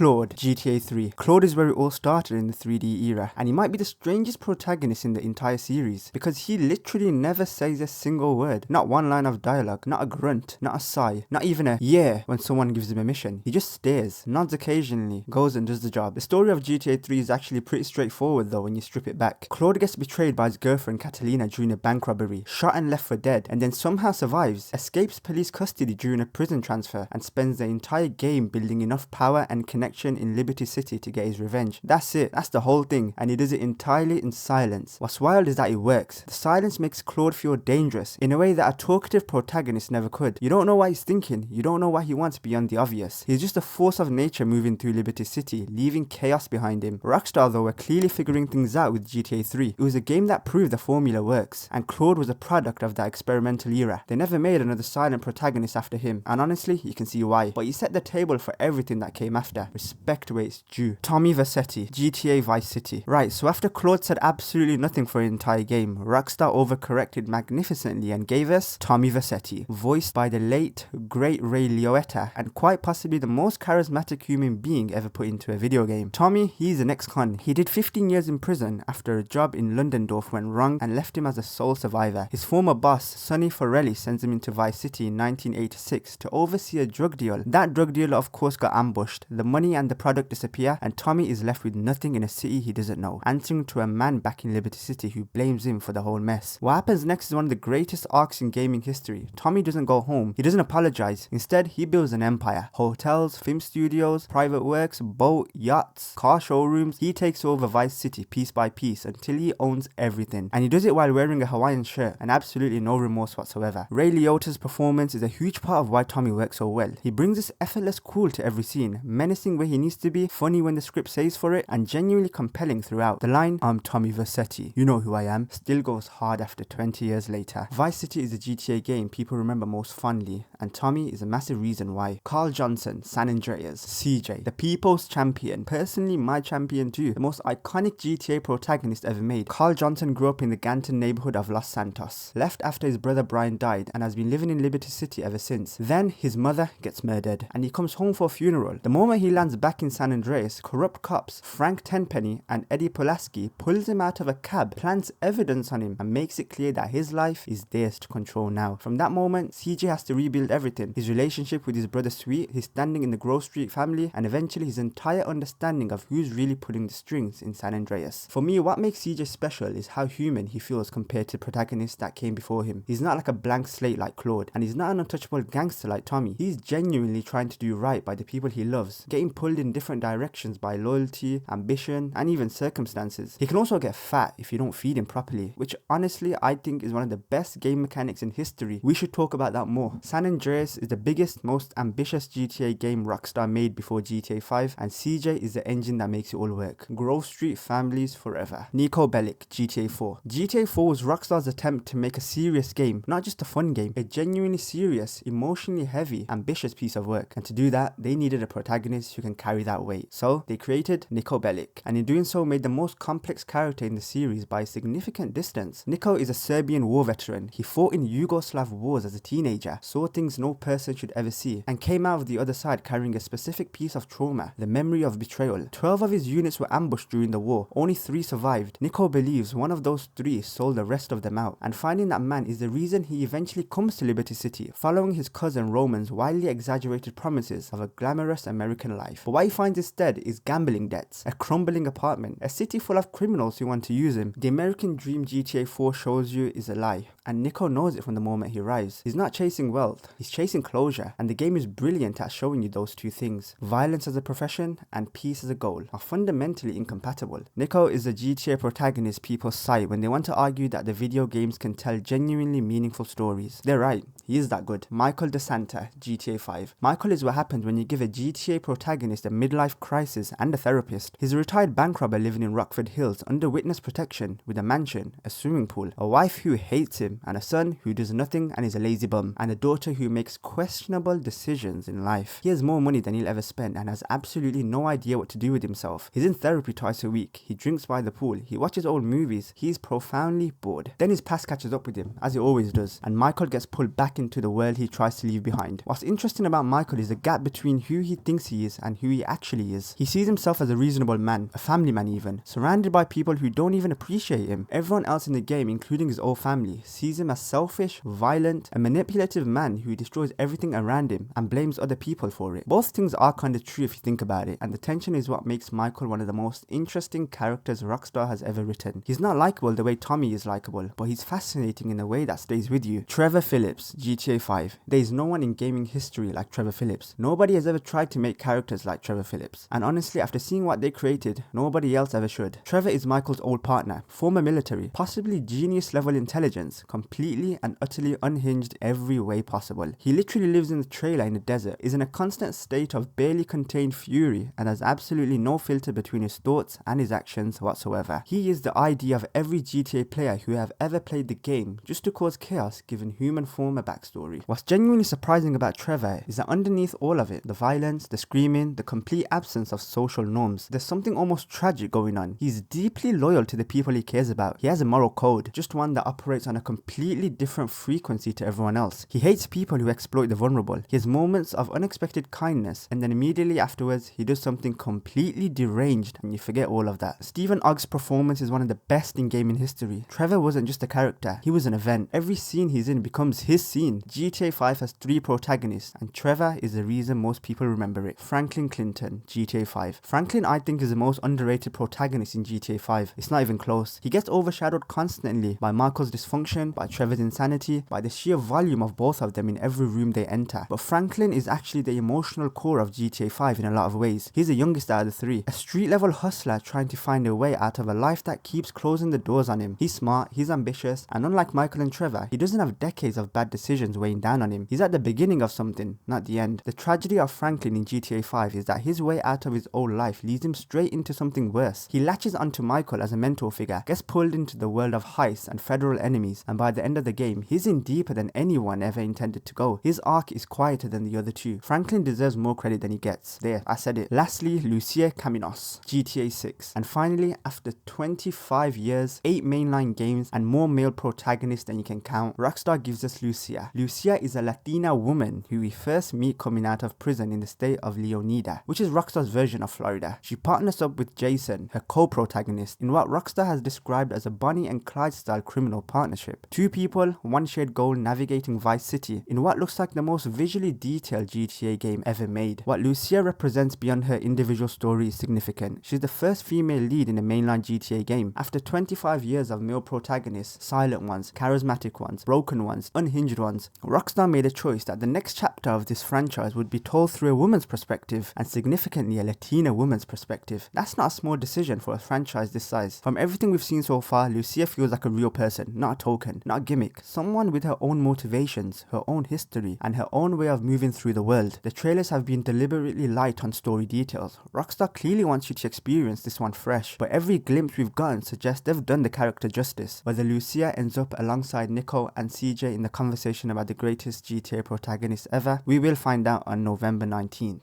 Claude, GTA 3. Claude is where it all started in the 3D era, and he might be the strangest protagonist in the entire series, because he literally never says a single word, not one line of dialogue, not a grunt, not a sigh, not even a yeah when someone gives him a mission. He just stares, nods occasionally, goes and does the job. The story of GTA 3 is actually pretty straightforward though when you strip it back. Claude gets betrayed by his girlfriend Catalina during a bank robbery, shot and left for dead, and then somehow survives, escapes police custody during a prison transfer, and spends the entire game building enough power and connection in Liberty City to get his revenge. That's it, that's the whole thing, and he does it entirely in silence. What's wild is that it works. The silence makes Claude feel dangerous in a way that a talkative protagonist never could. You don't know what he's thinking, you don't know what he wants beyond the obvious. He's just a force of nature moving through Liberty City, leaving chaos behind him. Rockstar though were clearly figuring things out with GTA 3. It was a game that proved the formula works, and Claude was a product of that experimental era. They never made another silent protagonist after him, and honestly, you can see why. But he set the table for everything that came after. Respect where it's due. Tommy Vercetti, GTA Vice City. Right, so after Claude said absolutely nothing for an entire game, Rockstar overcorrected magnificently and gave us Tommy Vercetti, voiced by the late, great Ray Liotta, and quite possibly the most charismatic human being ever put into a video game. Tommy, he's an ex-con. He did 15 years in prison after a job in Londendorf went wrong and left him as a sole survivor. His former boss, Sonny Forelli, sends him into Vice City in 1986 to oversee a drug deal. That drug dealer of course got ambushed, the money and the product disappear, and Tommy is left with nothing in a city he doesn't know, answering to a man back in Liberty City who blames him for the whole mess. What happens next is one of the greatest arcs in gaming history. Tommy doesn't go home, he doesn't apologize, instead he builds an empire. Hotels, film studios, private works, boat, yachts, car showrooms. He takes over Vice City piece by piece until he owns everything, and he does it while wearing a Hawaiian shirt and absolutely no remorse whatsoever. Ray Liotta's performance is a huge part of why Tommy works so well. He brings this effortless cool to every scene, menacing where he needs to be, funny when the script says for it, and genuinely compelling throughout. The line, "I'm Tommy Vercetti, you know who I am," still goes hard after 20 years later. Vice City is a GTA game people remember most fondly, and Tommy is a massive reason why. Carl Johnson, San Andreas, CJ, the people's champion, personally my champion too, the most iconic GTA protagonist ever made. Carl Johnson grew up in the Ganton neighborhood of Los Santos, left after his brother Brian died, and has been living in Liberty City ever since. Then his mother gets murdered, and he comes home for a funeral. The moment he lands back in San Andreas, corrupt cops Frank Tenpenny and Eddie Pulaski pulls him out of a cab, plants evidence on him, and makes it clear that his life is theirs to control now. From that moment, CJ has to rebuild everything. His relationship with his brother Sweet, his standing in the Grove Street family, and eventually his entire understanding of who's really pulling the strings in San Andreas. For me, what makes CJ special is how human he feels compared to protagonists that came before him. He's not like a blank slate like Claude, and he's not an untouchable gangster like Tommy. He's genuinely trying to do right by the people he loves, getting pulled in different directions by loyalty, ambition, and even circumstances. He can also get fat if you don't feed him properly, which honestly I think is one of the best game mechanics in history. We should talk about that more. San Andreas is the biggest, most ambitious GTA game Rockstar made before GTA 5, and CJ is the engine that makes it all work. Grove Street families forever. Niko Bellic, GTA 4. GTA 4 was Rockstar's attempt to make a serious game, not just a fun game, a genuinely serious, emotionally heavy, ambitious piece of work. And to do that, they needed a protagonist who can carry that weight. So they created Niko Bellic, and in doing so made the most complex character in the series by a significant distance. Niko is a Serbian war veteran. He fought in Yugoslav wars as a teenager, saw things no person should ever see, and came out of the other side carrying a specific piece of trauma, the memory of betrayal. 12 of his units were ambushed during the war, only 3 survived. Niko believes one of those 3 sold the rest of them out, and finding that man is the reason he eventually comes to Liberty City, following his cousin Roman's wildly exaggerated promises of a glamorous American life. But what he finds instead is gambling debts, a crumbling apartment, a city full of criminals who want to use him. The American dream GTA 4 shows you is a lie, and Niko knows it from the moment he arrives. He's not chasing wealth, he's chasing closure, and the game is brilliant at showing you those two things. Violence as a profession and peace as a goal are fundamentally incompatible. Niko is the GTA protagonist people cite when they want to argue that the video games can tell genuinely meaningful stories. They're right, he is that good. Micheal DeSanta, GTA 5. Micheal is what happens when you give a GTA protagonist a midlife crisis and a therapist. He's a retired bank robber living in Rockford Hills under witness protection with a mansion, a swimming pool, a wife who hates him, and a son who does nothing and is a lazy bum, and a daughter who makes questionable decisions in life. He has more money than he'll ever spend and has absolutely no idea what to do with himself. He's in therapy twice a week, he drinks by the pool, he watches old movies, he's profoundly bored. Then his past catches up with him, as it always does, and Micheal gets pulled back into the world he tries to leave behind. What's interesting about Micheal is the gap between who he thinks he is and and who he actually is. He sees himself as a reasonable man, a family man even, surrounded by people who don't even appreciate him. Everyone else in the game, including his old family, sees him as selfish, violent, a manipulative man who destroys everything around him and blames other people for it. Both things are kind of true if you think about it, and the tension is what makes Micheal one of the most interesting characters Rockstar has ever written. He's not likable the way Tommy is likable, but he's fascinating in a way that stays with you. Trevor Phillips, GTA 5. There is no one in gaming history like Trevor Phillips. Nobody has ever tried to make characters like Trevor Phillips, and honestly, after seeing what they created, nobody else ever should. Trevor is Micheal's old partner, former military, possibly genius level intelligence, completely and utterly unhinged every way possible. He literally lives in the trailer in the desert, is in a constant state of barely contained fury, and has absolutely no filter between his thoughts and his actions whatsoever. He is the idea of every GTA player who have ever played the game just to cause chaos, giving human form a backstory. What's genuinely surprising about Trevor is that underneath all of it, the violence, the screaming, the complete absence of social norms, there's something almost tragic going on. He's deeply loyal to the people he cares about. He has a moral code, just one that operates on a completely different frequency to everyone else. He hates people who exploit the vulnerable. He has moments of unexpected kindness, and then immediately afterwards, he does something completely deranged, and you forget all of that. Stephen Ogg's performance is one of the best in gaming history. Trevor wasn't just a character, he was an event. Every scene he's in becomes his scene. GTA 5 has 3 protagonists, and Trevor is the reason most people remember it. Franklin Clinton, GTA 5. Franklin, I think, is the most underrated protagonist in GTA 5. It's not even close. He gets overshadowed constantly by Michael's dysfunction, by Trevor's insanity, by the sheer volume of both of them in every room they enter. But Franklin is actually the emotional core of GTA 5 in a lot of ways. He's the youngest out of the 3. A street level hustler trying to find a way out of a life that keeps closing the doors on him. He's smart, he's ambitious, and unlike Micheal and Trevor, he doesn't have decades of bad decisions weighing down on him. He's at the beginning of something, not the end. The tragedy of Franklin in GTA 5 is that his way out of his old life leads him straight into something worse. He latches onto Micheal as a mentor figure, gets pulled into the world of heists and federal enemies, and by the end of the game, he's in deeper than anyone ever intended to go. His arc is quieter than the other two. Franklin deserves more credit than he gets. There, I said it. Lastly, Lucia Caminos, GTA 6. And finally, after 25 years, 8 mainline games, and more male protagonists than you can count, Rockstar gives us Lucia. Lucia is a Latina woman who we first meet coming out of prison in the state of Leonida, which is Rockstar's version of Florida. She partners up with Jason, her co-protagonist, in what Rockstar has described as a Bonnie and Clyde style criminal partnership. 2 people, 1 shared goal, navigating Vice City in what looks like the most visually detailed GTA game ever made. What Lucia represents beyond her individual story is significant. She's the first female lead in a mainline GTA game. After 25 years of male protagonists, silent ones, charismatic ones, broken ones, unhinged ones, Rockstar made a choice that the next chapter of this franchise would be told through a woman's perspective, and significantly a Latina woman's perspective. That's not a small decision for a franchise this size. From everything we've seen so far, Lucia feels like a real person, not a token, not a gimmick. Someone with her own motivations, her own history, and her own way of moving through the world. The trailers have been deliberately light on story details. Rockstar clearly wants you to experience this one fresh, but every glimpse we've gotten suggests they've done the character justice. Whether Lucia ends up alongside Niko and CJ in the conversation about the greatest GTA protagonist ever, we will find out on November 19th.